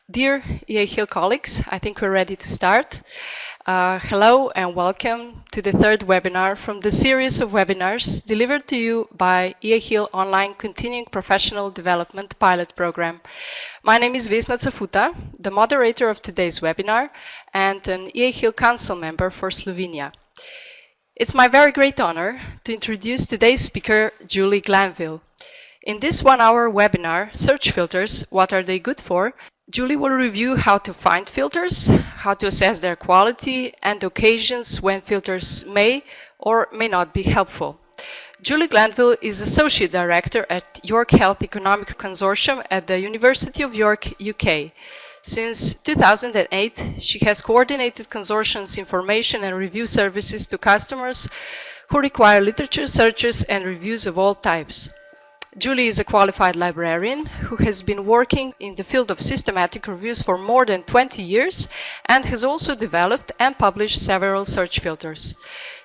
Dear EAHIL colleagues, I think we're ready to start. Hello and welcome to the third webinar from the series of webinars delivered to you by EAHIL Online Continuing Professional Development Pilot Program. My name is Vesna Cafuta, the moderator of today's webinar and an EAHIL Council member for Slovenia. It's my very great honor to introduce today's speaker, Julie Glanville. In this one-hour webinar, Search Filters, What Are They Good For?, Julie will review how to find filters, how to assess their quality, and occasions when filters may or may not be helpful. Julie Glanville is Associate Director at York Health Economics Consortium at the University of York, UK. Since 2008, she has coordinated consortium's information and review services to customers who require literature searches and reviews of all types. Julie is a qualified librarian who has been working in the field of systematic reviews for more than 20 years and has also developed and published several search filters.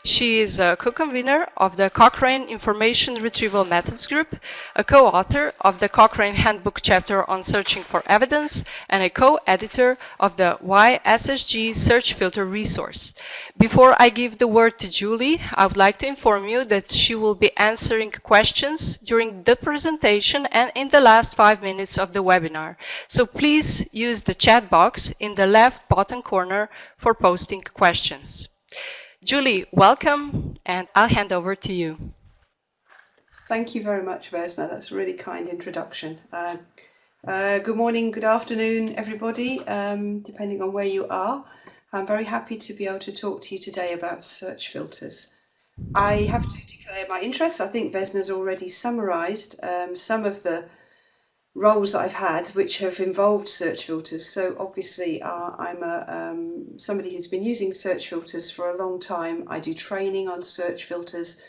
She is a co-convener of the Cochrane Information Retrieval Methods Group, a co-author of the Cochrane Handbook chapter on searching for evidence, and a co-editor of the YSSG Search Filter resource. Before I give the word to Julie, I would like to inform you that she will be answering questions during the presentation and in the last 5 minutes of the webinar. So please use the chat box in the left bottom corner for posting questions. Julie, welcome, and I'll hand over to you. Thank you very much, Vesna. That's a really kind introduction. Good morning, good afternoon, everybody, depending on where you are. I'm very happy to be able to talk to you today about search filters. I have to declare my interest. I think Vesna's already summarised some of the roles that I've had which have involved search filters. So obviously I'm somebody who's been using search filters for a long time. I do training on search filters,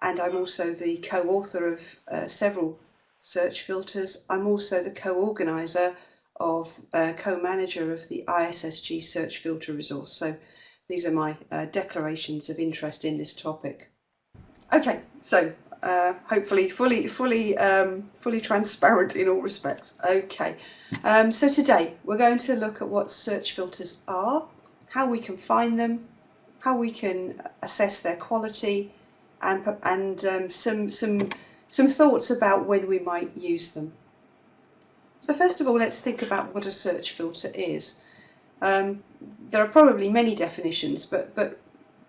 and I'm also the co-author of several search filters. I'm also the co-organiser of co-manager of the ISSG search filter resource. So these are my declarations of interest in this topic. Okay, so hopefully fully transparent in all respects. Okay, so today we're going to look at what search filters are, how we can find them, how we can assess their quality, and some thoughts about when we might use them. So first of all, let's think about what a search filter is. There are probably many definitions, but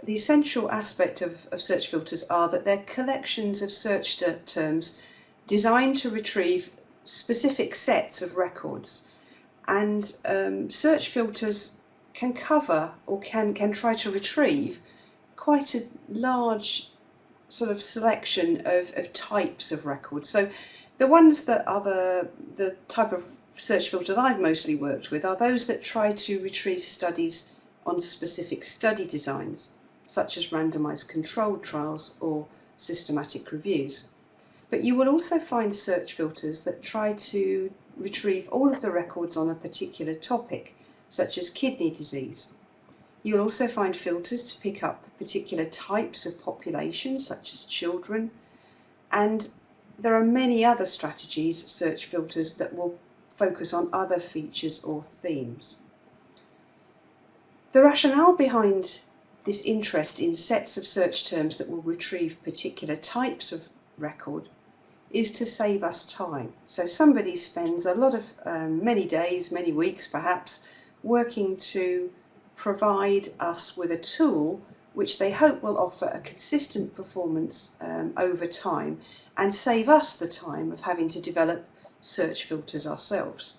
the essential aspect of search filters are that they're collections of search terms designed to retrieve specific sets of records. And search filters can cover or can try to retrieve quite a large sort of selection of types of records. So the ones that are the type of search filter that I've mostly worked with are those that try to retrieve studies on specific study designs, such as randomized controlled trials or systematic reviews. But you will also find search filters that try to retrieve all of the records on a particular topic, such as kidney disease. You'll also find filters to pick up particular types of populations, such as children, and there are many other strategies, search filters, that will focus on other features or themes. The rationale behind this interest in sets of search terms that will retrieve particular types of record is to save us time. So somebody spends a lot of many days, many weeks perhaps, working to provide us with a tool which they hope will offer a consistent performance over time and save us the time of having to develop search filters ourselves.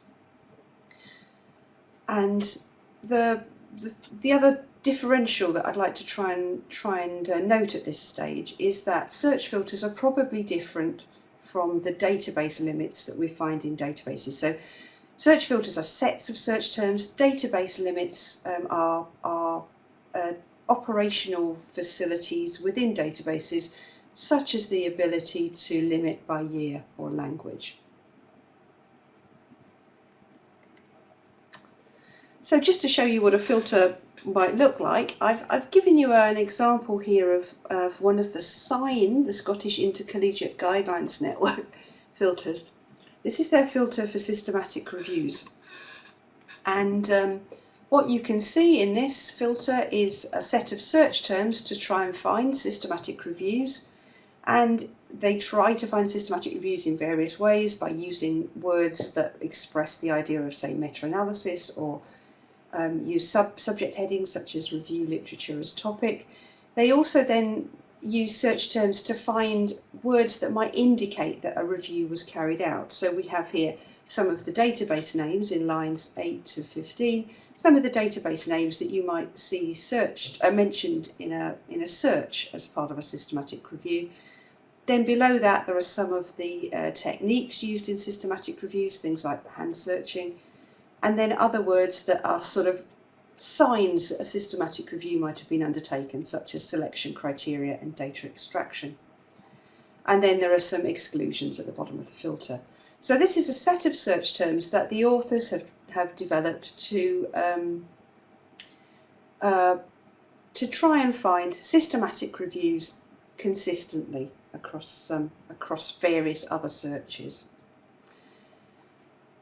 And the other differential that I'd like to try and note at this stage is that search filters are probably different from the database limits that we find in databases. So search filters are sets of search terms. Database limits are operational facilities within databases, such as the ability to limit by year or language. So just to show you what a filter might look like, I've given you an example here of one of the SIGN, the Scottish Intercollegiate Guidelines Network filters. This is their filter for systematic reviews. And what you can see in this filter is a set of search terms to try and find systematic reviews, and they try to find systematic reviews in various ways by using words that express the idea of, say, meta-analysis, or use subject headings such as review literature as topic. They also then use search terms to find words that might indicate that a review was carried out. So we have here some of the database names in lines 8 to 15, some of the database names that you might see searched, mentioned in a search as part of a systematic review. Then below that there are some of the techniques used in systematic reviews, things like hand searching, and then other words that are sort of signs a systematic review might have been undertaken, such as selection criteria and data extraction. And then there are some exclusions at the bottom of the filter. So this is a set of search terms that the authors have developed to try and find systematic reviews consistently across various other searches.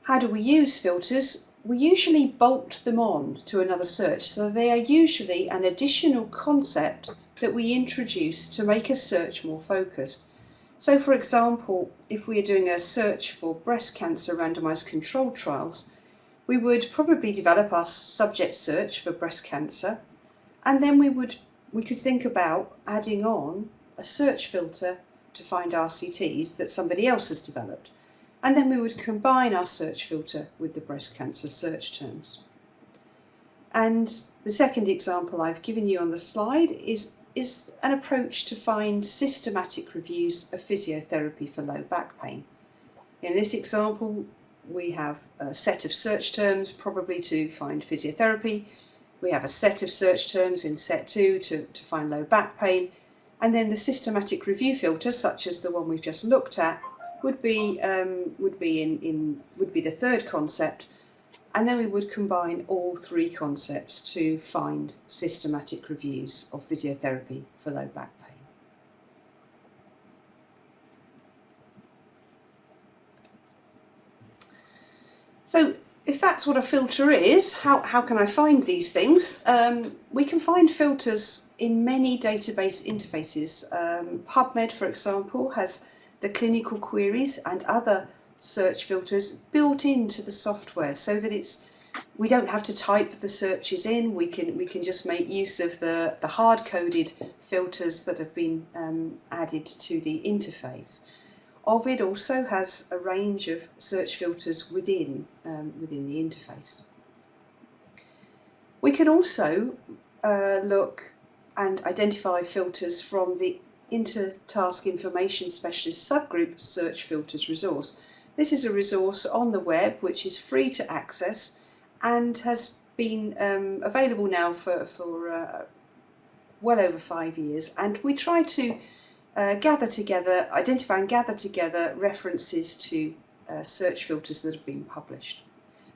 How do we use filters? We usually bolt them on to another search, so they are usually an additional concept that we introduce to make a search more focused. So for example, if we are doing a search for breast cancer randomized controlled trials, we would probably develop our subject search for breast cancer, and then we could think about adding on a search filter to find RCTs that somebody else has developed. And then we would combine our search filter with the breast cancer search terms. And the second example I've given you on the slide is an approach to find systematic reviews of physiotherapy for low back pain. In this example, we have a set of search terms probably to find physiotherapy. We have a set of search terms in set 2 to find low back pain. And then the systematic review filter, such as the one we've just looked at, would be the third concept, and then we would combine all three concepts to find systematic reviews of physiotherapy for low back pain. So if that's what a filter is, how can I find these things? We can find filters in many database interfaces. PubMed, for example, has the clinical queries and other search filters built into the software, so that we don't have to type the searches in. We can just make use of the hard-coded filters that have been added to the interface. Ovid also has a range of search filters within the interface. We can also look and identify filters from the Intertask Information Specialist Subgroup Search Filters resource. This is a resource on the web which is free to access and has been available now for well over 5 years, and we try to identify and gather together references to search filters that have been published.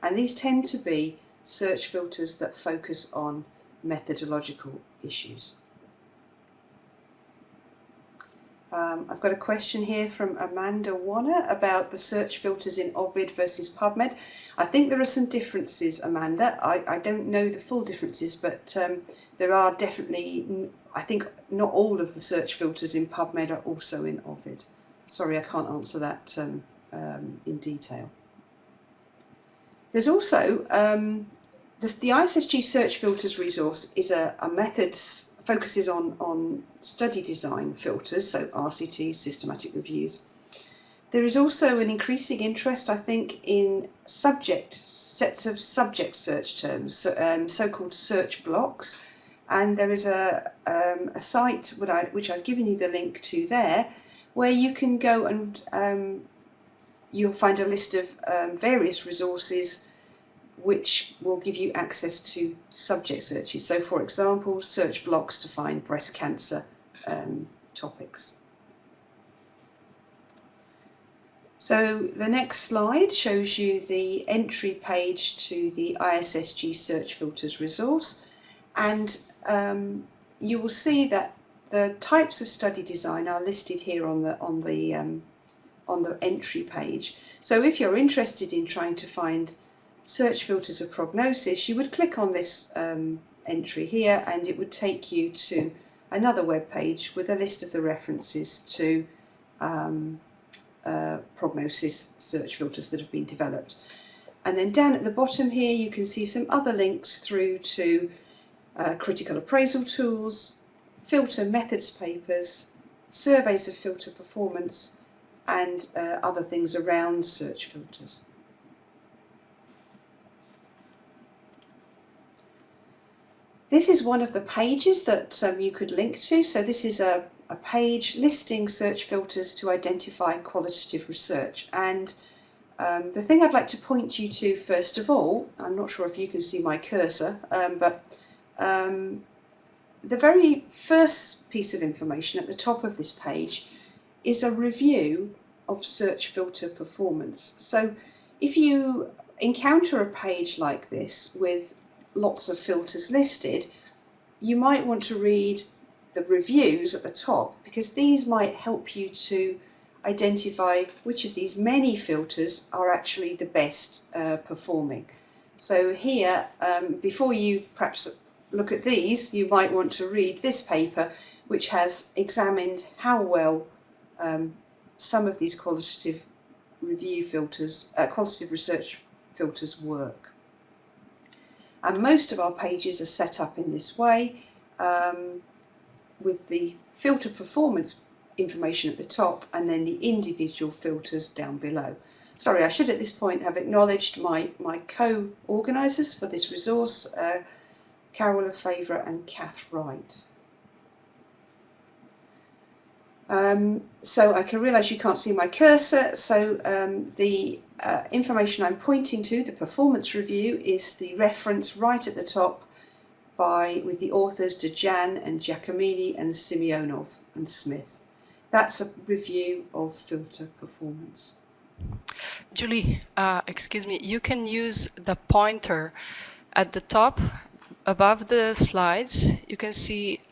And these tend to be search filters that focus on methodological issues. I've got a question here from Amanda Warner about the search filters in Ovid versus PubMed. I think there are some differences, Amanda. I don't know the full differences, but there are definitely, I think not all of the search filters in PubMed are also in Ovid. Sorry, I can't answer that in detail. There's also, the ISSG search filters resource is a methods focuses on study design filters, so RCTs, systematic reviews. There is also an increasing interest, I think, in sets of subject search terms, so-called search blocks, and there is a site which I've given you the link to there, where you can go and you'll find a list of various resources which will give you access to subject searches. So, for example, search blocks to find breast cancer topics. So the next slide shows you the entry page to the ISSG Search Filters resource, and you will see that the types of study design are listed here on the entry page. So if you're interested in trying to find search filters of prognosis, you would click on this entry here and it would take you to another web page with a list of the references to prognosis search filters that have been developed. And then down at the bottom here you can see some other links through to critical appraisal tools, filter methods papers, surveys of filter performance, and other things around search filters. This is one of the pages that you could link to. So this is a page listing search filters to identify qualitative research. And the thing I'd like to point you to first of all, I'm not sure if you can see my cursor, but the very first piece of information at the top of this page is a review of search filter performance. So if you encounter a page like this with lots of filters listed, you might want to read the reviews at the top, because these might help you to identify which of these many filters are actually the best performing. So here, before you perhaps look at these, you might want to read this paper, which has examined how well some of these qualitative review filters, qualitative research filters work. And most of our pages are set up in this way, with the filter performance information at the top and then the individual filters down below. Sorry, I should at this point have acknowledged my co-organisers for this resource, Carol Lefevre and Kath Wright. So I can realise you can't see my cursor, so the information I'm pointing to, the performance review, is the reference right at the top with the authors Dejan and Giacomini and Simeonov and Smith. That's a review of filter performance. Julie, excuse me, you can use the pointer at the top above the slides. You can see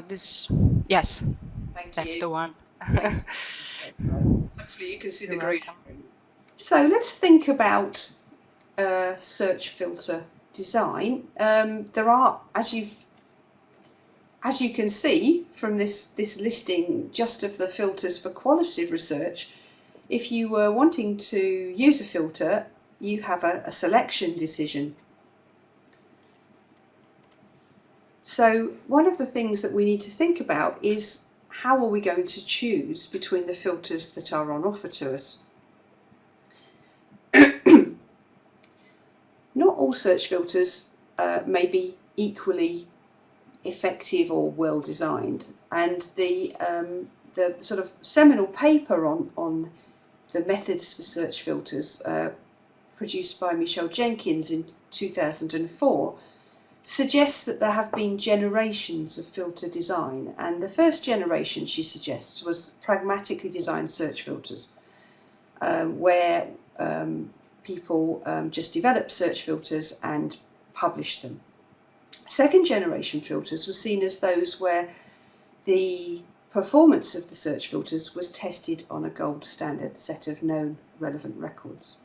this. Yes, that's the one. Hopefully you can see the green. So let's think about search filter design. There are, as you can see from this listing just of the filters for qualitative research, if you were wanting to use a filter, you have a selection decision. So one of the things that we need to think about is, how are we going to choose between the filters that are on offer to us? Not all search filters may be equally effective or well designed, and the sort of seminal paper on the methods for search filters, produced by Michelle Jenkins in 2004, suggests that there have been generations of filter design, and the first generation, she suggests, was pragmatically designed search filters, where people just developed search filters and published them. Second generation filters were seen as those where the performance of the search filters was tested on a gold standard set of known relevant records.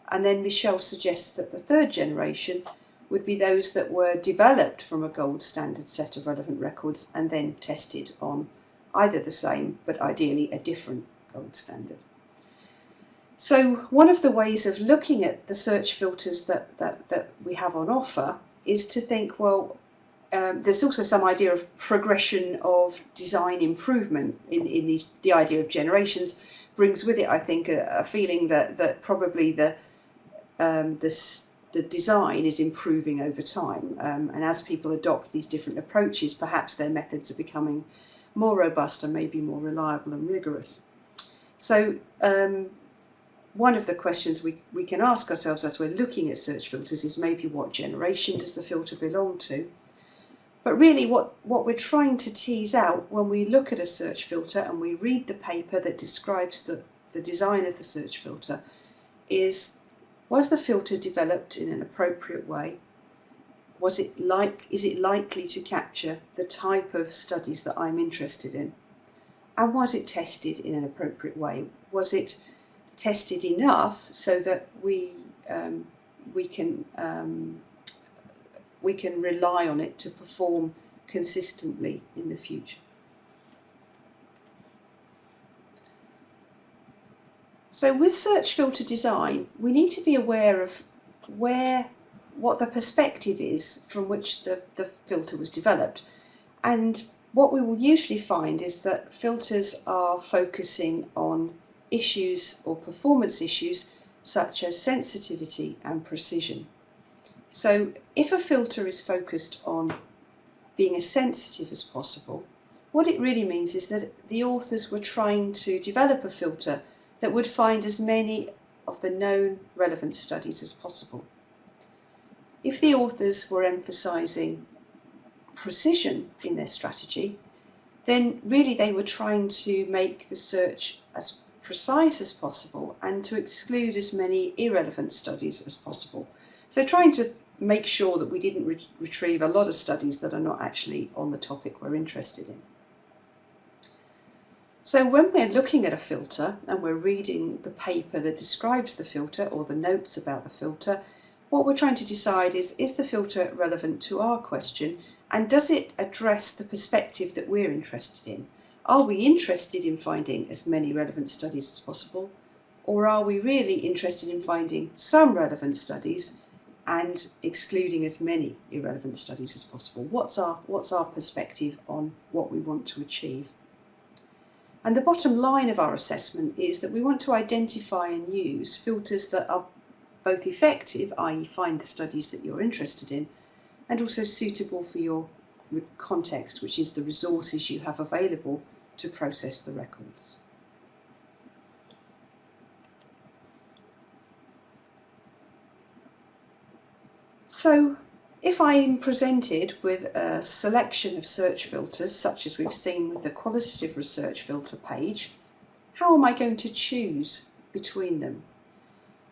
And then Michelle suggests that the third generation would be those that were developed from a gold standard set of relevant records and then tested on either the same but ideally a different gold standard. So one of the ways of looking at the search filters that we have on offer is to think, well, there's also some idea of progression of design improvement in the idea of generations brings with it, I think, a feeling that probably the design is improving over time, and as people adopt these different approaches, perhaps their methods are becoming more robust and maybe more reliable and rigorous. So one of the questions we can ask ourselves as we're looking at search filters is maybe, what generation does the filter belong to? But really what we're trying to tease out when we look at a search filter and we read the paper that describes the design of the search filter is, was the filter developed in an appropriate way? Is it likely to capture the type of studies that I'm interested in? And was it tested in an appropriate way? Was it tested enough so that we we can rely on it to perform consistently in the future. So with search filter design, we need to be aware of what the perspective is from which the filter was developed. And what we will usually find is that filters are focusing on issues or performance issues such as sensitivity and precision. So if a filter is focused on being as sensitive as possible, what it really means is that the authors were trying to develop a filter that would find as many of the known relevant studies as possible. If the authors were emphasising precision in their strategy, then really they were trying to make the search as precise as possible and to exclude as many irrelevant studies as possible. So trying to make sure that we didn't retrieve a lot of studies that are not actually on the topic we're interested in. So when we're looking at a filter and we're reading the paper that describes the filter or the notes about the filter, what we're trying to decide is the filter relevant to our question, and does it address the perspective that we're interested in? Are we interested in finding as many relevant studies as possible, or are we really interested in finding some relevant studies and excluding as many irrelevant studies as possible? What's our perspective on what we want to achieve? And the bottom line of our assessment is that we want to identify and use filters that are both effective, i.e. find the studies that you're interested in, and also suitable for your context, which is the resources you have available to process the records. So if I'm presented with a selection of search filters, such as we've seen with the qualitative research filter page, how am I going to choose between them?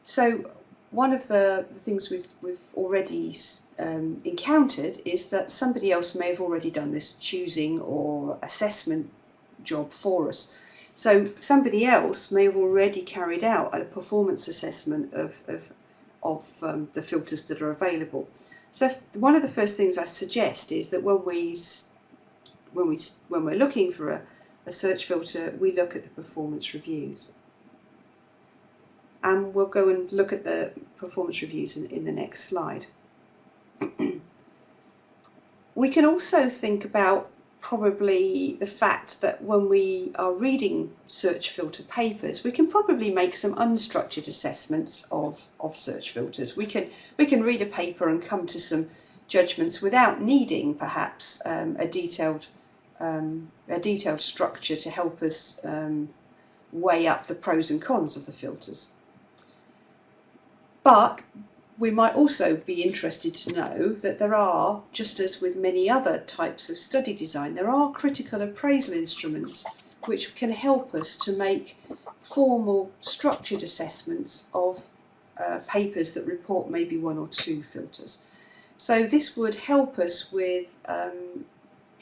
So one of the things we've already encountered is that somebody else may have already done this choosing or assessment job for us. So somebody else may have already carried out a performance assessment of the filters that are available. So one of the first things I suggest is that when we're looking for a search filter, we look at the performance reviews. And we'll go and look at the performance reviews in the next slide. We can also think about probably the fact that when we are reading search filter papers, we can probably make some unstructured assessments of search filters. We can read a paper and come to some judgments without needing perhaps a detailed structure to help us weigh up the pros and cons of the filters. But we might also be interested to know that there are, just as with many other types of study design, there are critical appraisal instruments which can help us to make formal structured assessments of papers that report maybe one or two filters. So this would help us with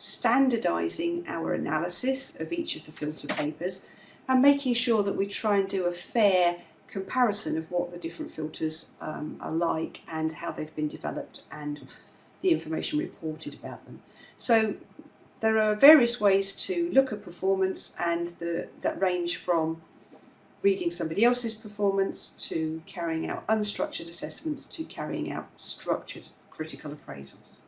standardising our analysis of each of the filter papers and making sure that we try and do a fair comparison of what the different filters are like and how they've been developed and the information reported about them. So there are various ways to look at performance, and that range from reading somebody else's performance to carrying out unstructured assessments to carrying out structured critical appraisals.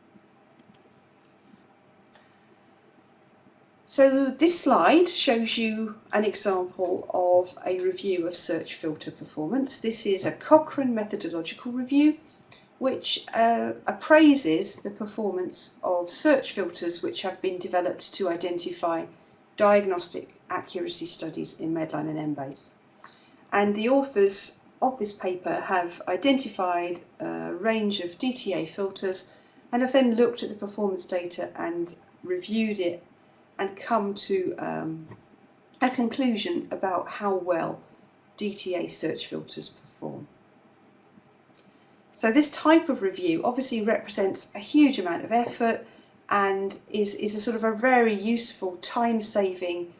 So this slide shows you an example of a review of search filter performance. This is a Cochrane methodological review which appraises the performance of search filters which have been developed to identify diagnostic accuracy studies in Medline and Embase. And the authors of this paper have identified a range of DTA filters and have then looked at the performance data and reviewed it and come to a conclusion about how well DTA search filters perform. So this type of review obviously represents a huge amount of effort and is a sort of a very useful time-saving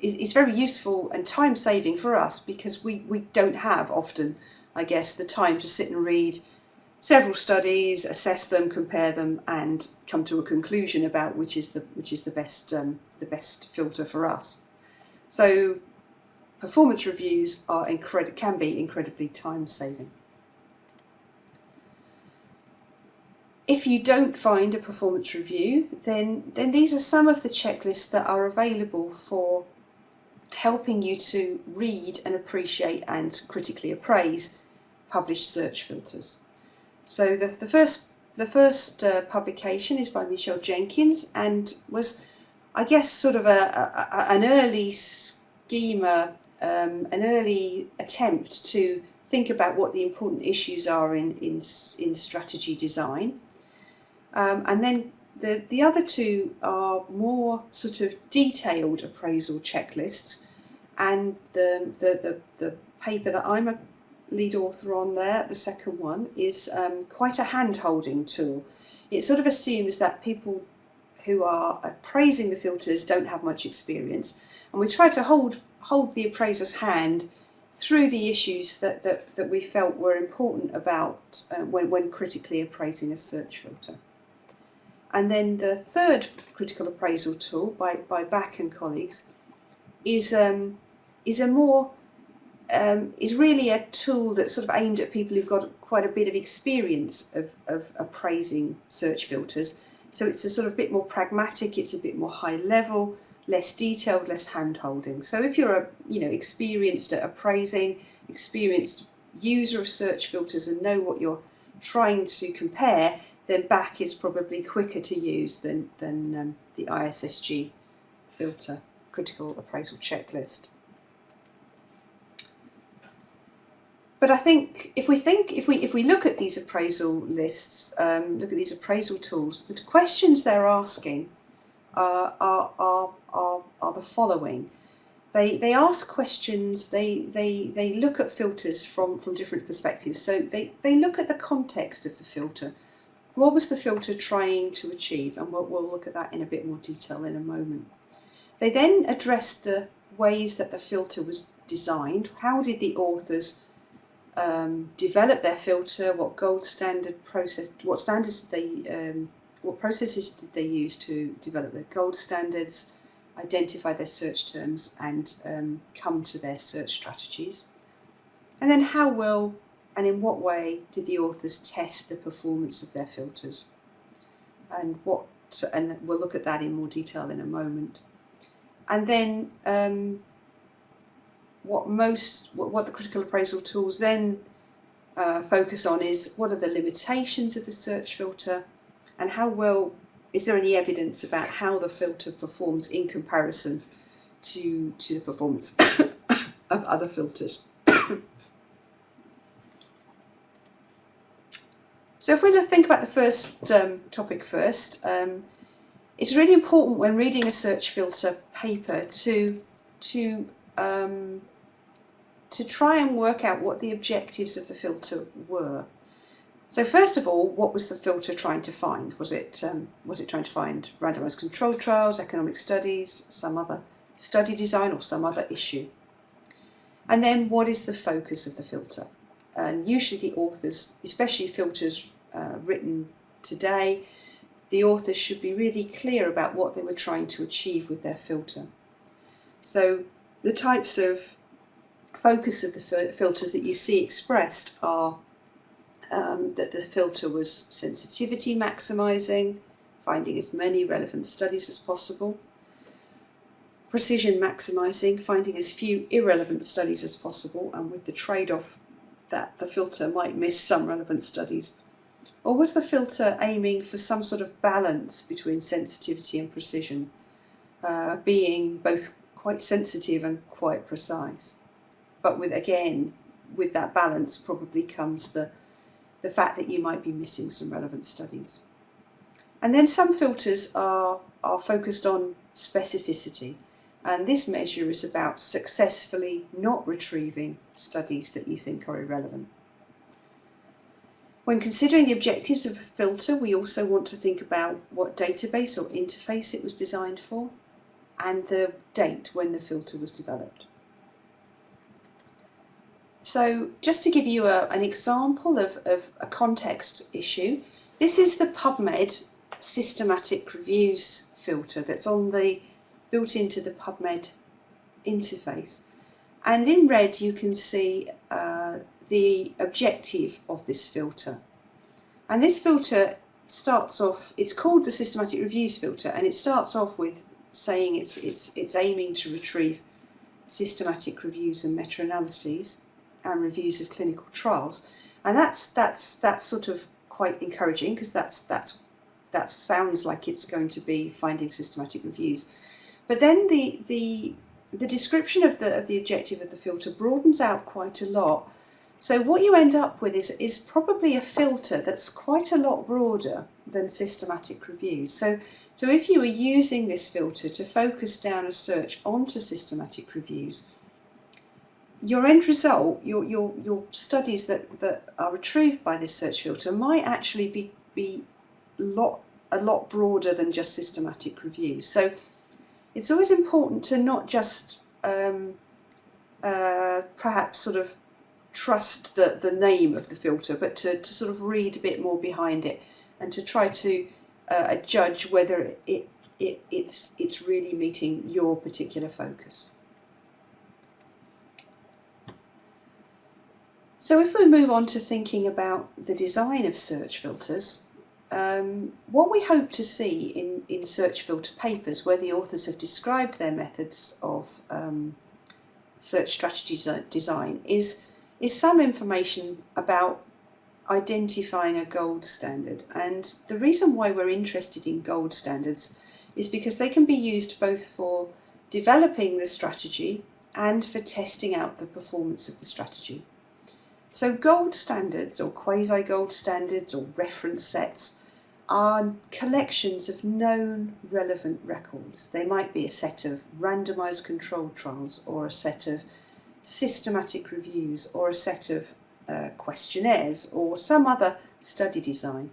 is very useful and time saving for us, because we don't have often, I guess, the time to sit and read several studies, assess them, compare them, and come to a conclusion about which is the best filter for us. So performance reviews can be incredibly time saving. If you don't find a performance review, then these are some of the checklists that are available for helping you to read and appreciate and critically appraise published search filters. So the first publication is by Michelle Jenkins, and was, I guess, sort of an early schema, an early attempt to think about what the important issues are in strategy design. And then the other two are more sort of detailed appraisal checklists, and the paper that I'm a lead author on there, the second one, is quite a hand-holding tool. It sort of assumes that people who are appraising the filters don't have much experience, and we try to hold the appraiser's hand through the issues that we felt were important about when critically appraising a search filter. And then the third critical appraisal tool by Back and colleagues is really a tool that's sort of aimed at people who've got quite a bit of experience of appraising search filters. So it's a sort of bit more pragmatic, it's a bit more high level, less detailed, less hand-holding. So if you're experienced at appraising, experienced user of search filters, and know what you're trying to compare, then Back is probably quicker to use than the ISSG filter critical appraisal checklist. But I think if we look at these appraisal lists, look at these appraisal tools, the questions they're asking are the following. They ask questions. They look at filters from different perspectives. So they look at the context of the filter. What was the filter trying to achieve? And we'll look at that in a bit more detail in a moment. They then address the ways that the filter was designed. How did the authors develop their filter? What gold standard process? What processes did they use to develop their gold standards, identify their search terms, and come to their search strategies? And then how well and in what way did the authors test the performance of their filters? And we'll look at that in more detail in a moment. And then what the critical appraisal tools then focus on is what are the limitations of the search filter, and how well is there any evidence about how the filter performs in comparison to the performance of other filters. So if we think about the first topic first, it's really important when reading a search filter paper to try and work out what the objectives of the filter were. So first of all, what was the filter trying to find? Was it trying to find randomized controlled trials, economic studies, some other study design, or some other issue? And then what is the focus of the filter? And usually the authors, especially filters written today, the authors should be really clear about what they were trying to achieve with their filter. So the types of focus of the filters that you see expressed are that the filter was sensitivity maximizing, finding as many relevant studies as possible; precision maximizing, finding as few irrelevant studies as possible, and with the trade-off that the filter might miss some relevant studies. Or was the filter aiming for some sort of balance between sensitivity and precision, being both quite sensitive and quite precise? But with that balance probably comes the fact that you might be missing some relevant studies. And then some filters are focused on specificity, and this measure is about successfully not retrieving studies that you think are irrelevant. When considering the objectives of a filter, we also want to think about what database or interface it was designed for. and the date when the filter was developed. So just to give you an example of a context issue, this is the PubMed systematic reviews filter that's built into the PubMed interface. And in red you can see the objective of this filter. And this filter starts off, it's called the systematic reviews filter, and it starts off with saying it's aiming to retrieve systematic reviews and meta-analyses and reviews of clinical trials. And that's sort of quite encouraging, because that sounds like it's going to be finding systematic reviews. But then the description of the objective of the filter broadens out quite a lot. So what you end up with is probably a filter that's quite a lot broader than systematic reviews. So if you were using this filter to focus down a search onto systematic reviews, your end result, your studies that are retrieved by this search filter might actually be a lot broader than just systematic reviews. So it's always important to not just perhaps sort of trust the name of the filter, but to sort of read a bit more behind it, and to try to judge whether it's really meeting your particular focus. So if we move on to thinking about the design of search filters, what we hope to see in search filter papers where the authors have described their methods of search strategy design is some information about identifying a gold standard. And the reason why we're interested in gold standards is because they can be used both for developing the strategy and for testing out the performance of the strategy. So gold standards, or quasi-gold standards, or reference sets are collections of known relevant records. They might be a set of randomized controlled trials, or a set of systematic reviews, or a set of questionnaires, or some other study design.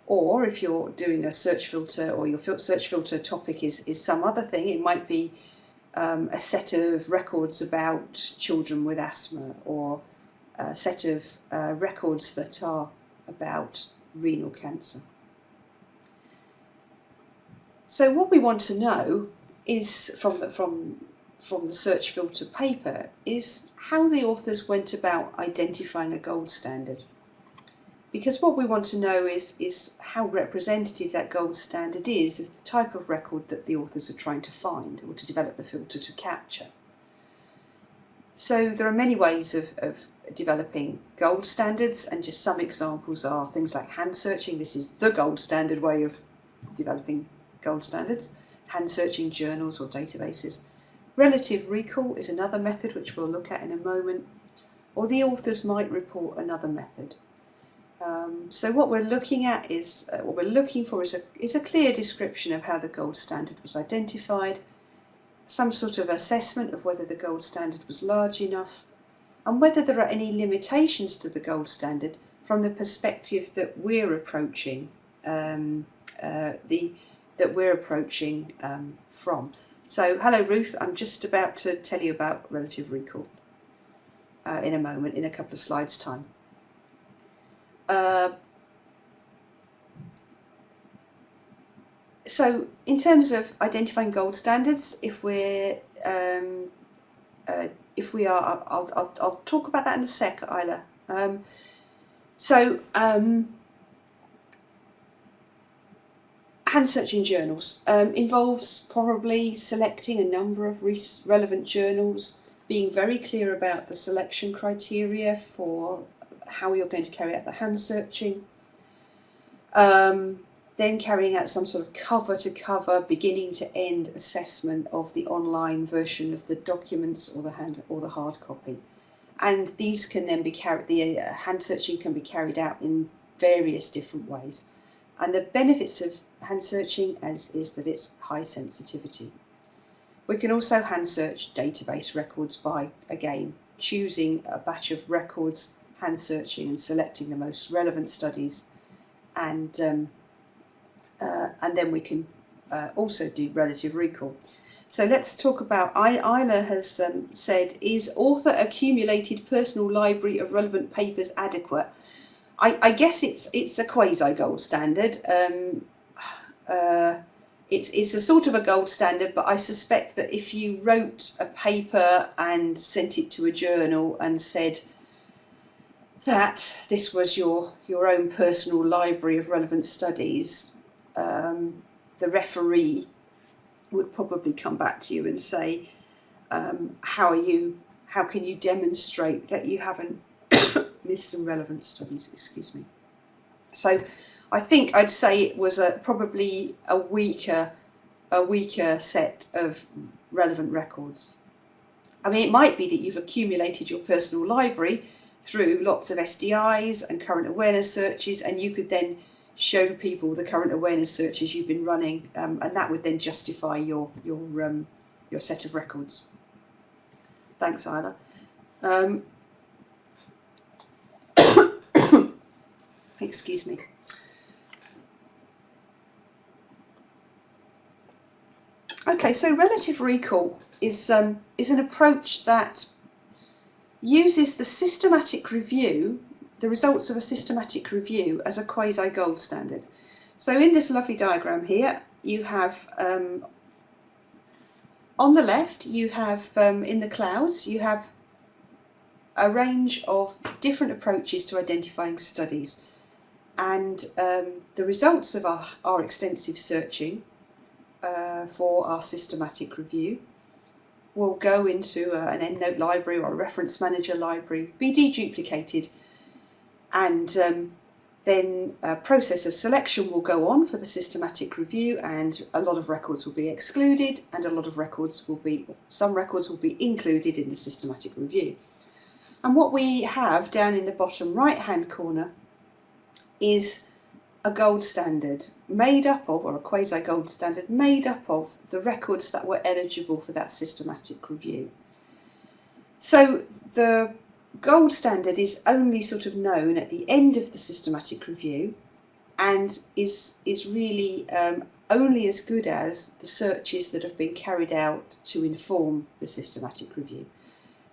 Or if you're doing a search filter, or your search filter topic is some other thing, it might be a set of records about children with asthma, or a set of records that are about renal cancer. So what we want to know is from the search filter paper is how the authors went about identifying a gold standard. Because what we want to know is how representative that gold standard is of the type of record that the authors are trying to find or to develop the filter to capture. So there are many ways of developing gold standards, and just some examples are things like hand searching. This is the gold standard way of developing gold standards. Hand searching journals or databases. Relative recall is another method which we'll look at in a moment, or the authors might report another method. So what we're looking at is, what we're looking for is a clear description of how the gold standard was identified, some sort of assessment of whether the gold standard was large enough, and whether there are any limitations to the gold standard from the perspective that we're approaching from. So, hello Ruth, I'm just about to tell you about relative recall in a moment, in a couple of slides' time. So, in terms of identifying gold standards, if we are, I'll talk about that in a sec, Isla. Hand searching journals involves probably selecting a number of relevant journals, being very clear about the selection criteria for how you're going to carry out the hand searching, then carrying out some sort of cover-to-cover, beginning-to-end assessment of the online version of the documents or the hard copy. And these can then be carried, the hand searching can be carried out in various different ways. And the benefits of hand searching is that it's high sensitivity. We can also hand search database records by, again, choosing a batch of records, hand searching and selecting the most relevant studies, and then we can also do relative recall. So let's talk about, EAHIL has said, is author accumulated personal library of relevant papers adequate? I guess it's a quasi-gold standard. It's a sort of a gold standard, but I suspect that if you wrote a paper and sent it to a journal and said that this was your own personal library of relevant studies, the referee would probably come back to you and say, how can you demonstrate that you haven't missed some relevant studies, excuse me. So I think I'd say it was probably a weaker set of relevant records. I mean, it might be that you've accumulated your personal library through lots of SDIs and current awareness searches, and you could then show people the current awareness searches you've been running, and that would then justify your set of records. Thanks, Isla. Excuse me. Okay, so relative recall is an approach that uses the systematic review, the results of a systematic review, as a quasi-gold standard. So in this lovely diagram here, you have on the left, you have in the clouds, you have a range of different approaches to identifying studies, and the results of our extensive searching for our systematic review will go into an EndNote library or a reference manager library, be deduplicated, and then a process of selection will go on for the systematic review, and a lot of records will be excluded, and some records will be included in the systematic review. And what we have down in the bottom right hand corner is a gold standard made up of, or a quasi-gold standard made up of, the records that were eligible for that systematic review. So the gold standard is only sort of known at the end of the systematic review, and is really only as good as the searches that have been carried out to inform the systematic review.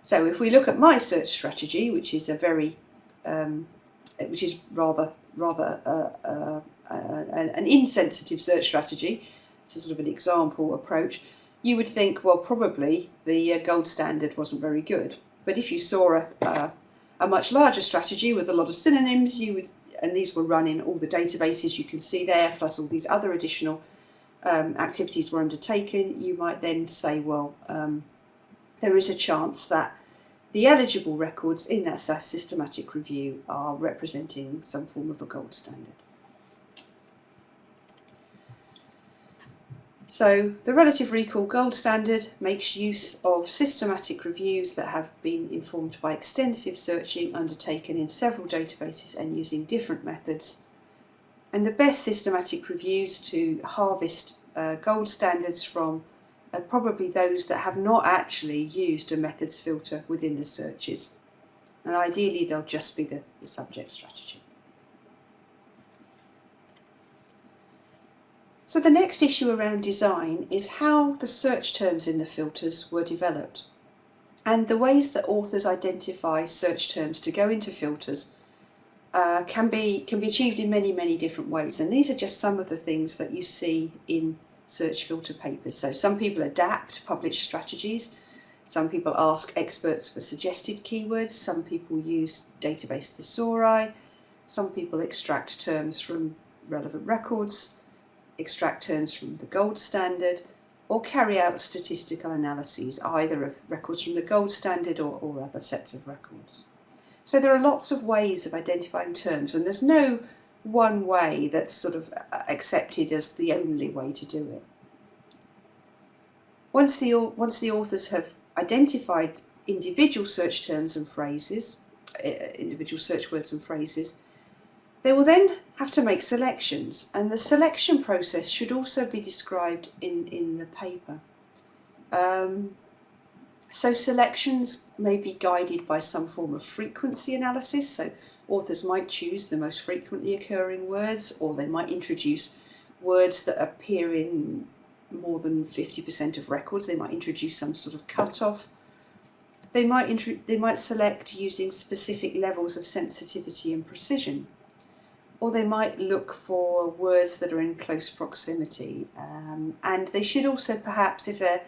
So if we look at my search strategy, which is rather an insensitive search strategy, it's a sort of an example approach, you would think, well, probably the gold standard wasn't very good. But if you saw a much larger strategy with a lot of synonyms, and these were run in all the databases you can see there, plus all these other additional activities were undertaken, you might then say, well, there is a chance that the eligible records in that SAS systematic review are representing some form of a gold standard. So the relative recall gold standard makes use of systematic reviews that have been informed by extensive searching undertaken in several databases and using different methods. And the best systematic reviews to harvest gold standards from are probably those that have not actually used a methods filter within the searches. And ideally they'll just be the subject strategy. So the next issue around design is how the search terms in the filters were developed, and the ways that authors identify search terms to go into filters can be achieved in many different ways, and these are just some of the things that you see in search filter papers. So some people adapt published strategies, some people ask experts for suggested keywords, some people use database thesauri, some people extract terms from relevant records, extract terms from the gold standard, or carry out statistical analyses either of records from the gold standard or other sets of records. So there are lots of ways of identifying terms, and there's no one way that's sort of accepted as the only way to do it. Once the authors have identified individual search terms and phrases, individual search words and phrases, they will then have to make selections, and the selection process should also be described in the paper. So selections may be guided by some form of frequency analysis, so authors might choose the most frequently occurring words, or they might introduce words that appear in more than 50% of records. They might introduce some sort of cut-off. They might select using specific levels of sensitivity and precision, or they might look for words that are in close proximity. And they should also, perhaps, if they're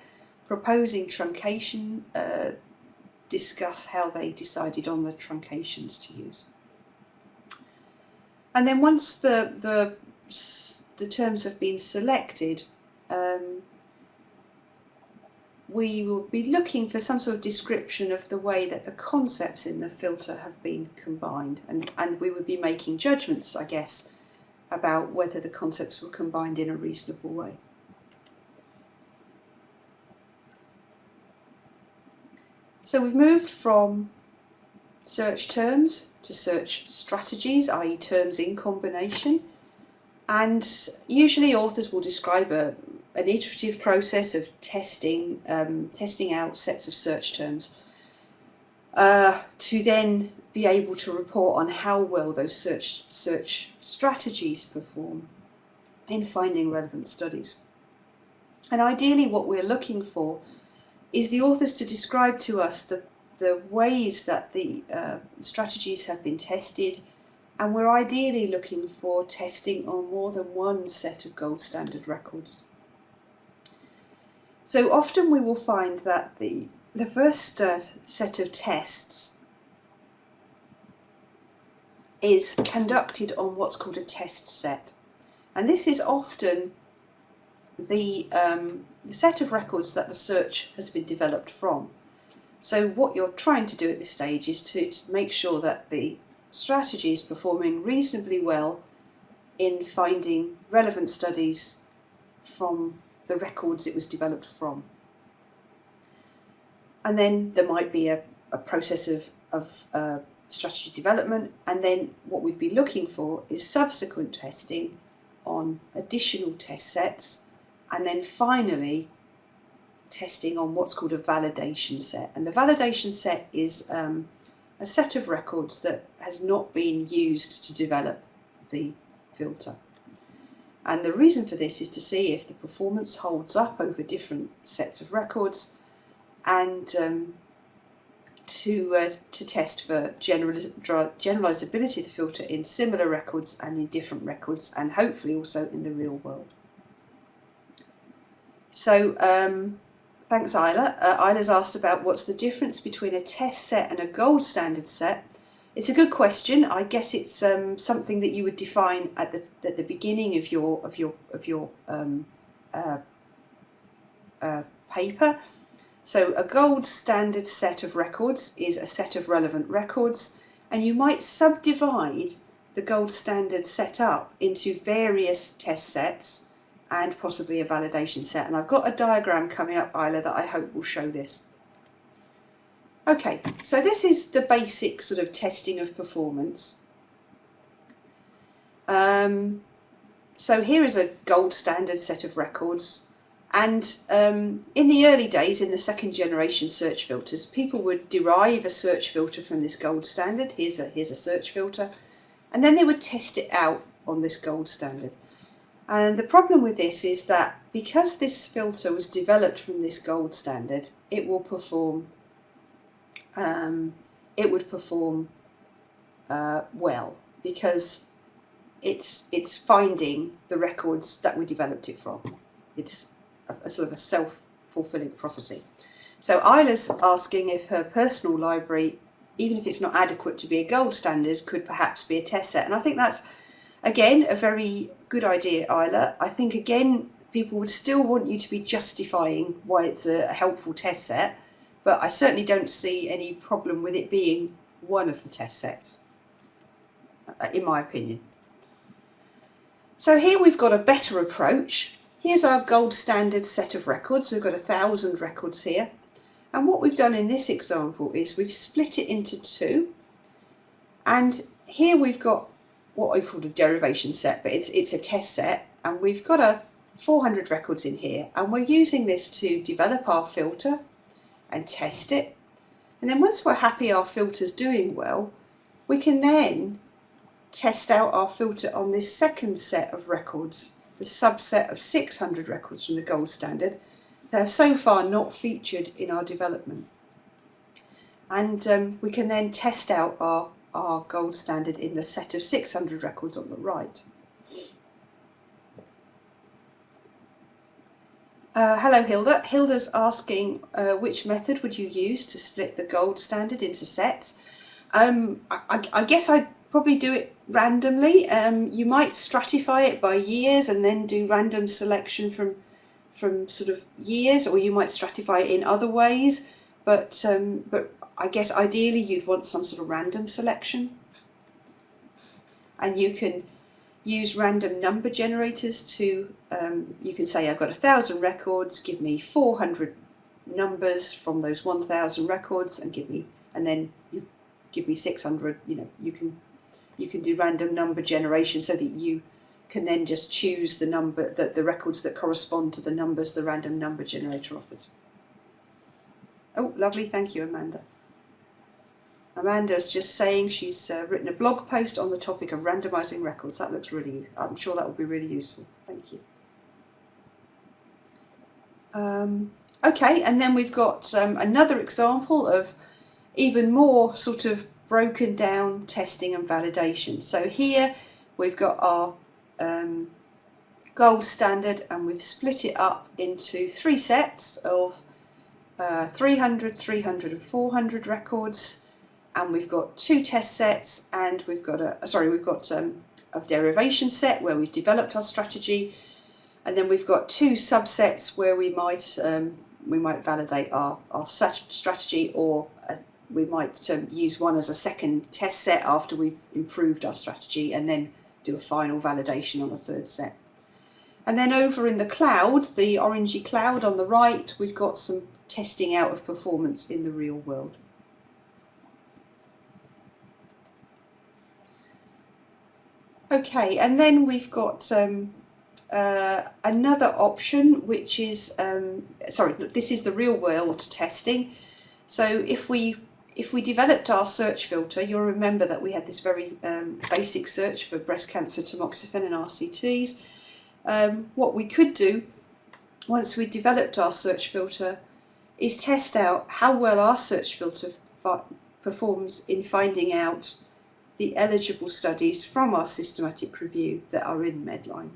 proposing truncation, discuss how they decided on the truncations to use. And then once the terms have been selected, we will be looking for some sort of description of the way that the concepts in the filter have been combined, and we would be making judgments, I guess, about whether the concepts were combined in a reasonable way. So we've moved from search terms to search strategies, i.e. terms in combination, and usually authors will describe an iterative process of testing out sets of search terms to then be able to report on how well those search strategies perform in finding relevant studies. And ideally what we're looking for is the authors to describe to us the ways that the strategies have been tested, and we're ideally looking for testing on more than one set of gold standard records. So often we will find that the first set of tests is conducted on what's called a test set, and this is often the set of records that the search has been developed from. So what you're trying to do at this stage is to make sure that the strategy is performing reasonably well in finding relevant studies from the records it was developed from. And then there might be a process of strategy development, and then what we'd be looking for is subsequent testing on additional test sets, and then finally testing on what's called a validation set. And the validation set is a set of records that has not been used to develop the filter. And the reason for this is to see if the performance holds up over different sets of records, and to test for generalizability of the filter in similar records and in different records, and hopefully also in the real world. So thanks, Isla. Isla's asked about what's the difference between a test set and a gold standard set. It's a good question. I guess it's something that you would define at the beginning of your paper. So a gold standard set of records is a set of relevant records, and you might subdivide the gold standard set up into various test sets and possibly a validation set. And I've got a diagram coming up, Isla, that I hope will show this. Okay, so this is the basic sort of testing of performance. So here is a gold standard set of records, and in the early days, in the second generation search filters, people would derive a search filter from this gold standard. Here's a search filter, and then they would test it out on this gold standard. And the problem with this is that because this filter was developed from this gold standard, it will perform well, because it's finding the records that we developed it from. It's a sort of a self-fulfilling prophecy. So Isla's asking if her personal library, even if it's not adequate to be a gold standard, could perhaps be a test set. And I think that's, again, a very good idea, Isla. I think, again, people would still want you to be justifying why it's a helpful test set, but I certainly don't see any problem with it being one of the test sets, in my opinion. So here we've got a better approach. Here's our gold standard set of records. We've got 1,000 records here. And what we've done in this example is we've split it into two. And here we've got what I call a derivation set, but it's a test set. And we've got 400 records in here. And we're using this to develop our filter and test it. And then once we're happy our filter's doing well, we can then test out our filter on this second set of records the subset of 600 records from the gold standard. They have so far not featured in our development. And we can then test out our gold standard in the set of 600 records on the right. Hello Hilda. Hilda's asking which method would you use to split the gold standard into sets? I guess I'd probably do it randomly. You might stratify it by years and then do random selection from sort of years, or you might stratify it in other ways, but I guess ideally you'd want some sort of random selection. And you can use random number generators to, you can say I've got 1,000 records, give me 400 numbers from those 1,000 records, and then you give me 600. You know, you can do random number generation so that you can then just choose the number, the records that correspond to the numbers the random number generator offers. Oh, lovely, thank you, Amanda. Amanda's just saying she's written a blog post on the topic of randomizing records. That looks really, I'm sure that will be really useful. Thank you. Okay, and then we've got another example of even more sort of broken down testing and validation. So here we've got our gold standard, and we've split it up into 3 sets of 300, 300 and 400 records. And we've got 2 test sets, and we've got a derivation set where we've developed our strategy, and then we've got 2 subsets where we might validate our strategy, or we might use one as a second test set after we've improved our strategy, and then do a final validation on a 3rd set. And then over in the cloud, the orangey cloud on the right, we've got some testing out of performance in the real world. Okay, and then we've got another option, which is, sorry, this is the real world testing. So if we developed our search filter, you'll remember that we had this very basic search for breast cancer, tamoxifen and RCTs. What we could do, once we developed our search filter, is test out how well our search filter performs in finding out the eligible studies from our systematic review that are in Medline.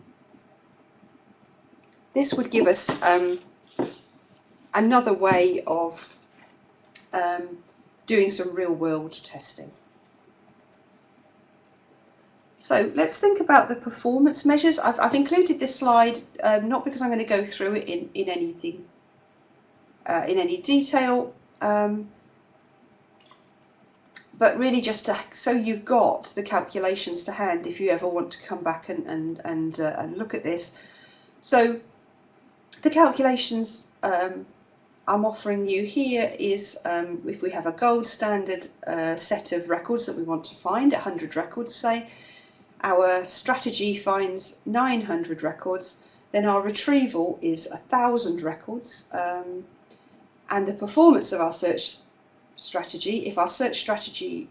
This would give us another way of doing some real-world testing. So let's think about the performance measures. I've included this slide not because I'm going to go through it in any detail, but really just so you've got the calculations to hand if you ever want to come back and look at this. So the calculations I'm offering you here is if we have a gold standard set of records that we want to find, 100 records say, our strategy finds 900 records, then our retrieval is 1,000 records, and the performance of our search strategy, if our search strategy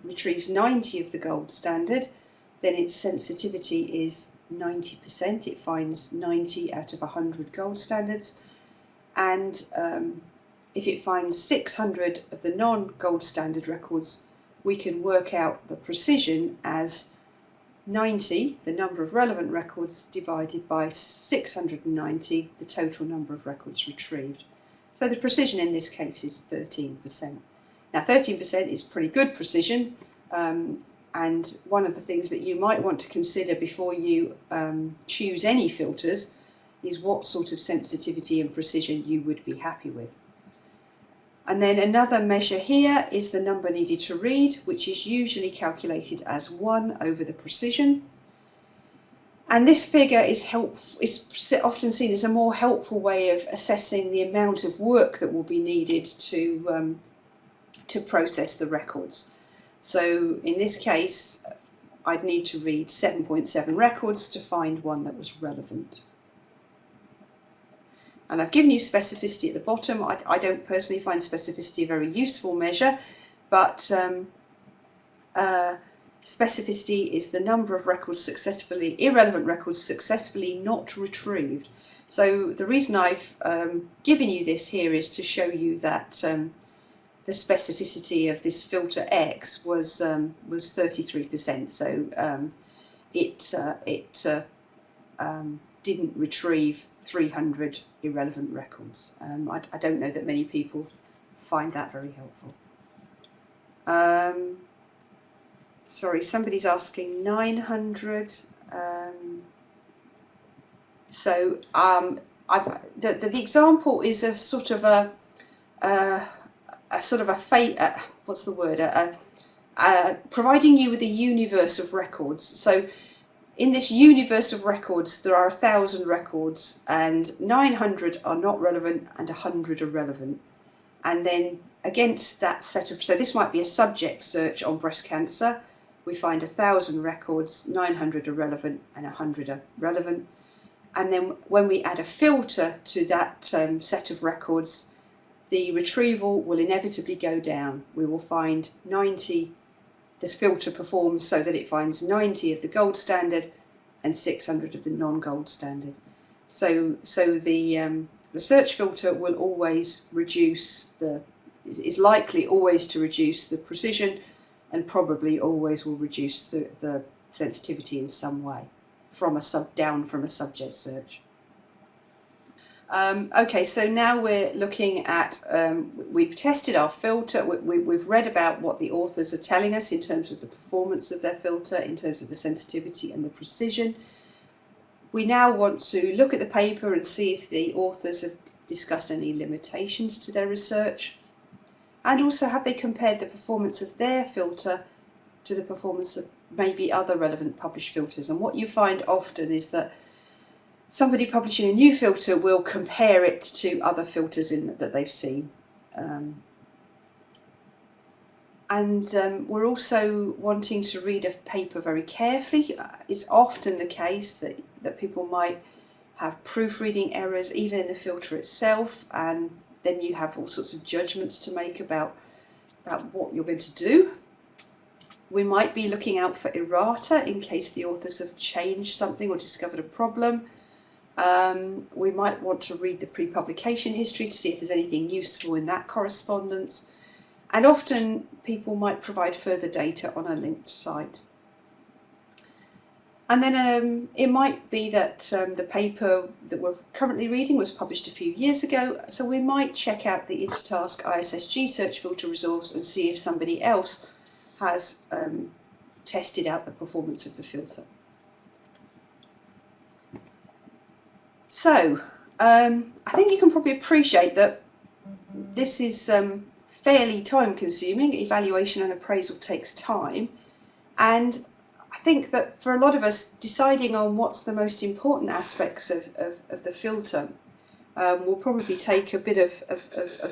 retrieves 90 of the gold standard, then its sensitivity is 90%. It finds 90 out of 100 gold standards. And if it finds 600 of the non-gold standard records, we can work out the precision as 90, the number of relevant records, divided by 690, the total number of records retrieved. So the precision in this case is 13%. Now 13% is pretty good precision, and one of the things that you might want to consider before you choose any filters is what sort of sensitivity and precision you would be happy with. And then another measure here is the number needed to read, which is usually calculated as 1 over the precision. And this figure is often seen as a more helpful way of assessing the amount of work that will be needed to process the records. So in this case, I'd need to read 7.7 records to find one that was relevant. And I've given you specificity at the bottom. I don't personally find specificity a very useful measure, but Specificity is the number of irrelevant records successfully not retrieved. So the reason I've given you this here is to show you that the specificity of this filter X was 33%. So it didn't retrieve 300 irrelevant records. I don't know that many people find that very helpful. Sorry, somebody's asking 900. The example is a sort of providing you with a universe of records. So in this universe of records, there are 1,000 records, and 900 are not relevant and 100 are relevant. And then against that set of, so this might be a subject search on breast cancer. We find 1,000 records, 900 are relevant and 100 are relevant. And then when we add a filter to that set of records, the retrieval will inevitably go down. We will find 90. This filter performs so that it finds 90 of the gold standard and 600 of the non-gold standard. So the search filter will always is likely always to reduce the precision, and probably always will reduce the sensitivity in some way down from a subject search. Okay, so now we're looking at, we've tested our filter, we've read about what the authors are telling us in terms of the performance of their filter, in terms of the sensitivity and the precision. We now want to look at the paper and see if the authors have discussed any limitations to their research, and also have they compared the performance of their filter to the performance of maybe other relevant published filters. And what you find often is that somebody publishing a new filter will compare it to other filters that they've seen. We're also wanting to read a paper very carefully. It's often the case that people might have proofreading errors even in the filter itself, and then you have all sorts of judgments to make about what you're going to do. We might be looking out for errata in case the authors have changed something or discovered a problem. We might want to read the pre-publication history to see if there's anything useful in that correspondence. And often people might provide further data on a linked site. And then it might be that the paper that we're currently reading was published a few years ago, so we might check out the Intertask ISSG search filter resource and see if somebody else has tested out the performance of the filter. So I think you can probably appreciate that this is fairly time consuming. Evaluation and appraisal takes time, and I think that for a lot of us, deciding on what's the most important aspects of the filter will probably take a bit of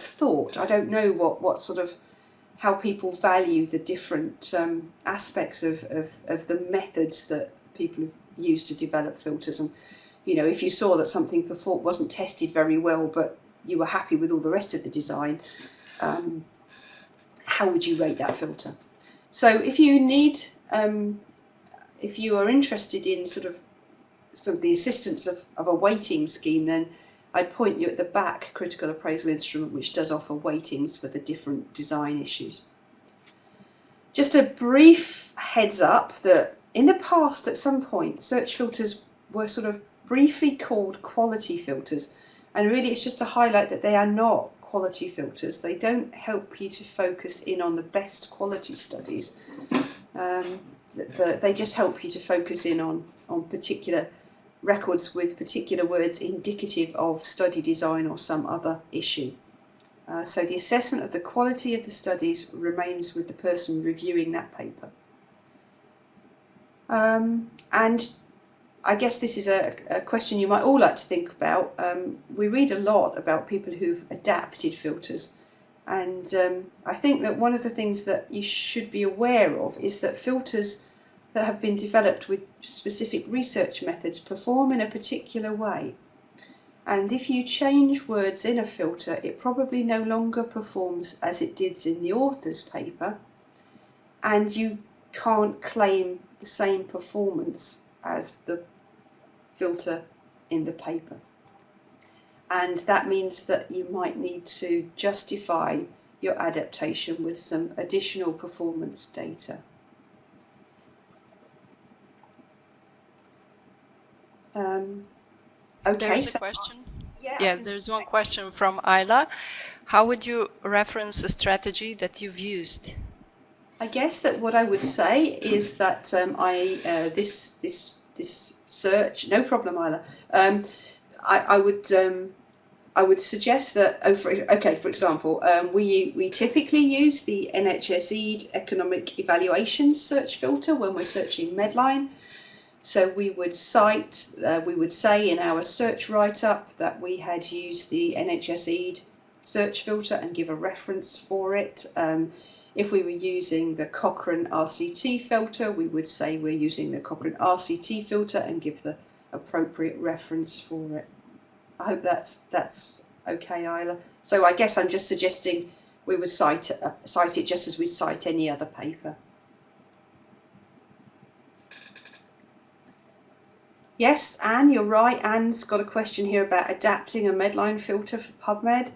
thought. I don't know what sort of how people value the different aspects of the methods that people have used to develop filters. And you know, if you saw that something wasn't tested very well, but you were happy with all the rest of the design, how would you rate that filter? So if you are interested in sort of the assistance of a weighting scheme, then I'd point you at the back critical appraisal instrument, which does offer weightings for the different design issues. Just a brief heads up that in the past, at some point, search filters were sort of briefly called quality filters, and really it's just to highlight that they are not quality filters. They don't help you to focus in on the best quality studies. They just help you to focus in on particular records with particular words indicative of study design or some other issue. So the assessment of the quality of the studies remains with the person reviewing that paper. And I guess this is a question you might all like to think about. We read a lot about people who've adapted filters, and I think that one of the things that you should be aware of is that filters that have been developed with specific research methods perform in a particular way. And if you change words in a filter, it probably no longer performs as it did in the author's paper, and you can't claim the same performance as the filter in the paper. And that means that you might need to justify your adaptation with some additional performance data. Okay. There's a question. Yeah, Yes, there's one question from Ayla. How would you reference a strategy that you've used? I guess that what I would say is that this search, no problem, Ayla. I would suggest that, for example, we typically use the NHS-EAHIL economic evaluations search filter when we're searching Medline. So we would say in our search write-up that we had used the NHS-EAHIL search filter and give a reference for it. If we were using the Cochrane RCT filter, we would say we're using the Cochrane RCT filter and give the appropriate reference for it. I hope that's okay, Ayla. So I guess I'm just suggesting we would cite it just as we cite any other paper. Yes, Anne, you're right. Anne's got a question here about adapting a Medline filter for PubMed.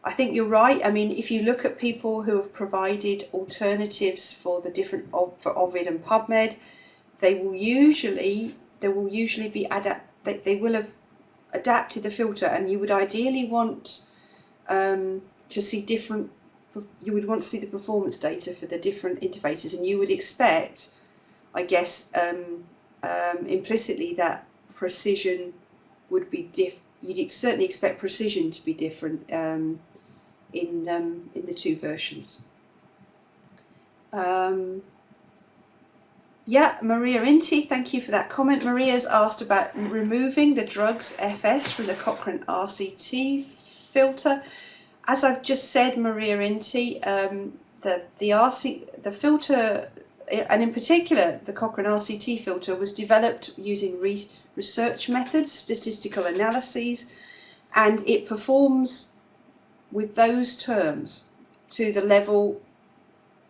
I think you're right. I mean, if you look at people who have provided alternatives for the different for Ovid and PubMed, they will usually be they will have adapted the filter, and you would ideally want to see different. You would want to see the performance data for the different interfaces, and you would expect, I guess, implicitly that precision would be you'd certainly expect precision to be different in the two versions. Yeah, Maria Inti, thank you for that comment. Maria's asked about removing the drugs FS from the Cochrane RCT filter. As I've just said, Maria Inti, the filter, and in particular the Cochrane RCT filter, was developed using research methods, statistical analyses, and it performs with those terms to the level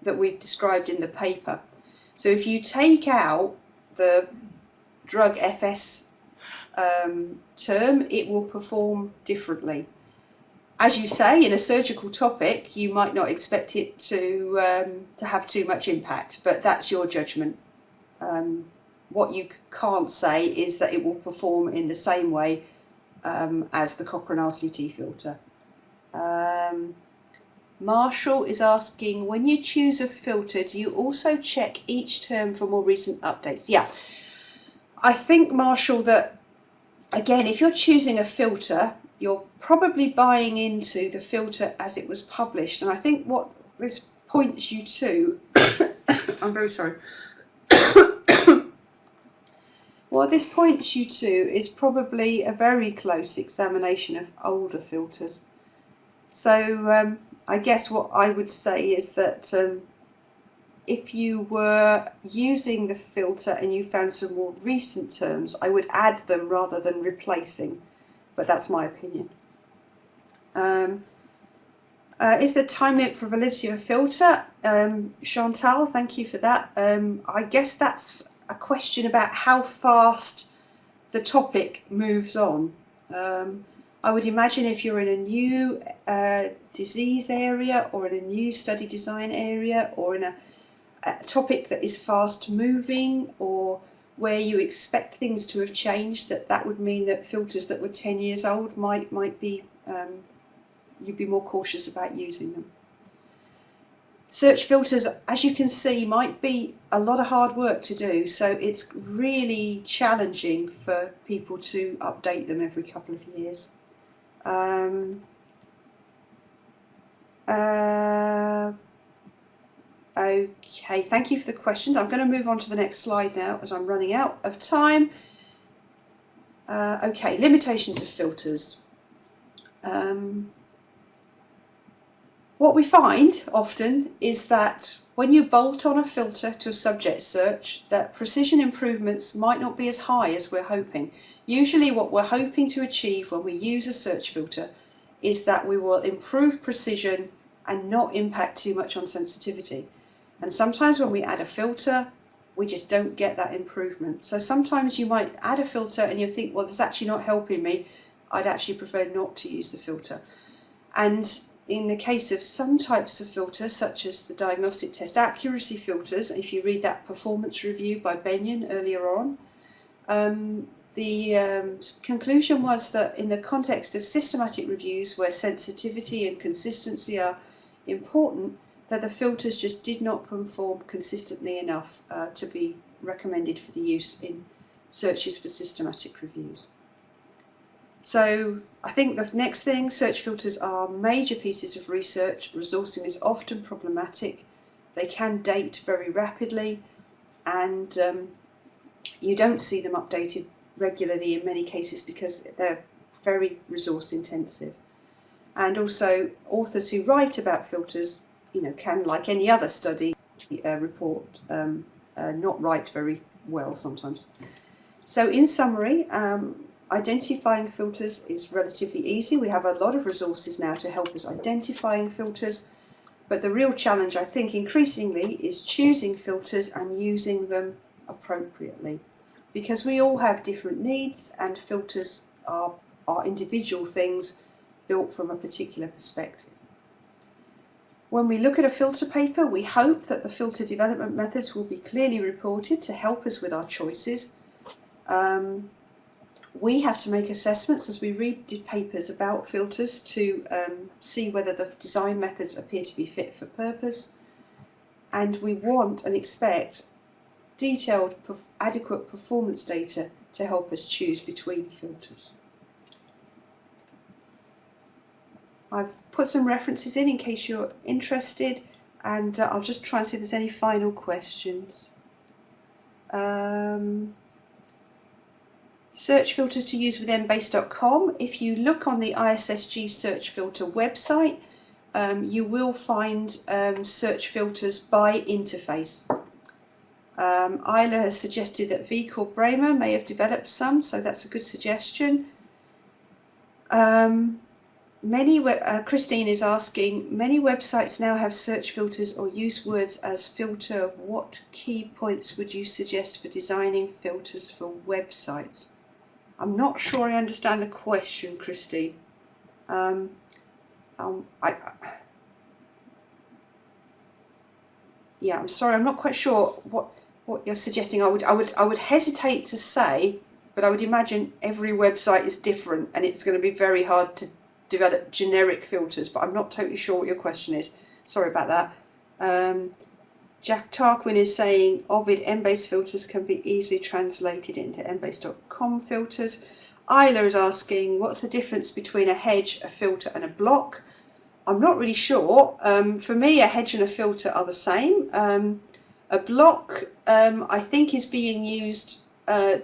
that we've described in the paper. So if you take out the drug FS term, it will perform differently. As you say, in a surgical topic, you might not expect it to have too much impact, but that's your judgment. What you can't say is that it will perform in the same way as the Cochrane RCT filter. Marshall is asking, when you choose a filter, do you also check each term for more recent updates? Yeah, I think, Marshall, that, again, if you're choosing a filter, you're probably buying into the filter as it was published. And I think what this points you to, I'm very sorry. What this points you to is probably a very close examination of older filters. So I guess what I would say is that if you were using the filter and you found some more recent terms, I would add them rather than replacing, but that's my opinion. Is there time limit for validity of a filter? Chantal, thank you for that. I guess that's a question about how fast the topic moves on. I would imagine if you're in a new disease area or in a new study design area or in a topic that is fast moving or where you expect things to have changed, that would mean that filters that were 10 years old might be, you'd be more cautious about using them. Search filters, as you can see, might be a lot of hard work to do, so it's really challenging for people to update them every couple of years. Okay, thank you for the questions. I'm going to move on to the next slide now as I'm running out of time. Okay, limitations of filters. What we find often is that when you bolt on a filter to a subject search, that precision improvements might not be as high as we're hoping. Usually what we're hoping to achieve when we use a search filter is that we will improve precision and not impact too much on sensitivity. And sometimes when we add a filter, we just don't get that improvement. So sometimes you might add a filter and you think, well, that's actually not helping me. I'd actually prefer not to use the filter. And in the case of some types of filters, such as the diagnostic test accuracy filters, if you read that performance review by Benyon earlier on, the conclusion was that in the context of systematic reviews where sensitivity and consistency are important, that the filters just did not perform consistently enough to be recommended for the use in searches for systematic reviews. So I think the next thing, search filters are major pieces of research. Resourcing is often problematic. They can date very rapidly, and you don't see them updated regularly in many cases because they're very resource intensive. And also authors who write about filters, can, like any other study report, not write very well sometimes. So in summary, identifying filters is relatively easy. We have a lot of resources now to help us identifying filters, but the real challenge, I think, increasingly is choosing filters and using them appropriately, because we all have different needs and filters are individual things built from a particular perspective. When we look at a filter paper, we hope that the filter development methods will be clearly reported to help us with our choices. We have to make assessments as we read papers about filters to see whether the design methods appear to be fit for purpose, and we want and expect detailed, adequate performance data to help us choose between filters. I've put some references in case you're interested, and I'll just try and see if there's any final questions. Search filters to use with embase.com. If you look on the ISSG search filter website, you will find search filters by interface. Isla has suggested that VCorp Bremer may have developed some, so that's a good suggestion. Christine is asking, many websites now have search filters or use words as filter. What key points would you suggest for designing filters for websites? I'm not sure I understand the question, Christine. Yeah, I'm sorry, I'm not quite sure what you're suggesting. I would hesitate to say, but I would imagine every website is different and it's going to be very hard to develop generic filters, but I'm not totally sure what your question is. Sorry about that. Jack Tarquin is saying Ovid Embase filters can be easily translated into embase.com filters. Isla is asking, what's the difference between a hedge, a filter and a block? I'm not really sure. For me, a hedge and a filter are the same. A block, I think, is being used as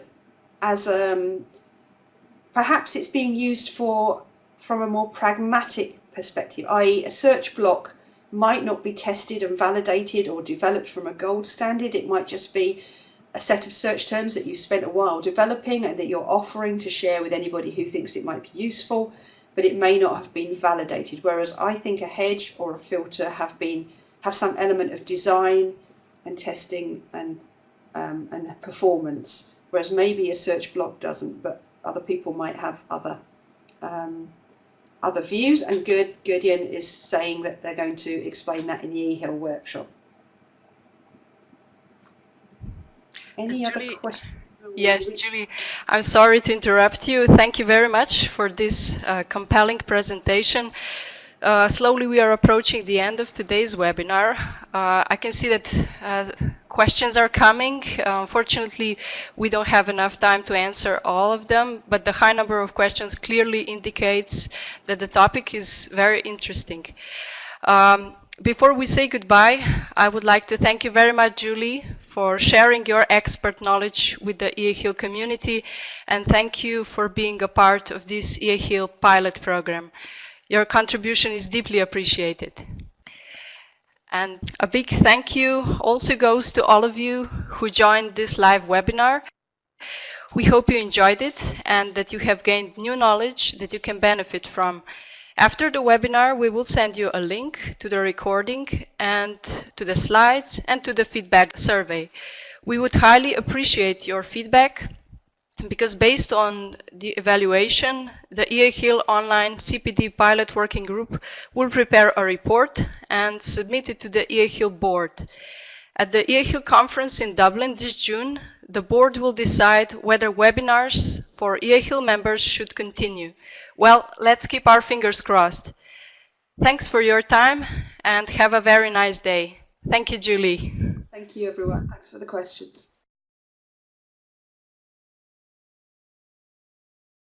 perhaps it's being used from a more pragmatic perspective, i.e. a search block might not be tested and validated or developed from a gold standard. It might just be a set of search terms that you've spent a while developing and that you're offering to share with anybody who thinks it might be useful, but it may not have been validated. Whereas I think a hedge or a filter have some element of design and testing and performance, whereas maybe a search block doesn't, but other people might have other views, and Gudjon is saying that they're going to explain that in the EAHIL workshop. Any other questions? Yes, Julie, I'm sorry to interrupt you. Thank you very much for this compelling presentation. Slowly we are approaching the end of today's webinar. I can see that questions are coming. Unfortunately, we don't have enough time to answer all of them, but the high number of questions clearly indicates that the topic is very interesting. Before we say goodbye, I would like to thank you very much, Julie, for sharing your expert knowledge with the EAHIL community, and thank you for being a part of this EAHIL pilot program. Your contribution is deeply appreciated. And a big thank you also goes to all of you who joined this live webinar. We hope you enjoyed it and that you have gained new knowledge that you can benefit from. After the webinar, we will send you a link to the recording and to the slides and to the feedback survey. We would highly appreciate your feedback because based on the evaluation, the EAHIL online CPD pilot working group will prepare a report and submit it to the EAHIL board. At the EAHIL conference in Dublin this June, the board will decide whether webinars for EAHIL members should continue. Well, let's keep our fingers crossed. Thanks for your time and have a very nice day. Thank you, Julie. Thank you, everyone. Thanks for the questions.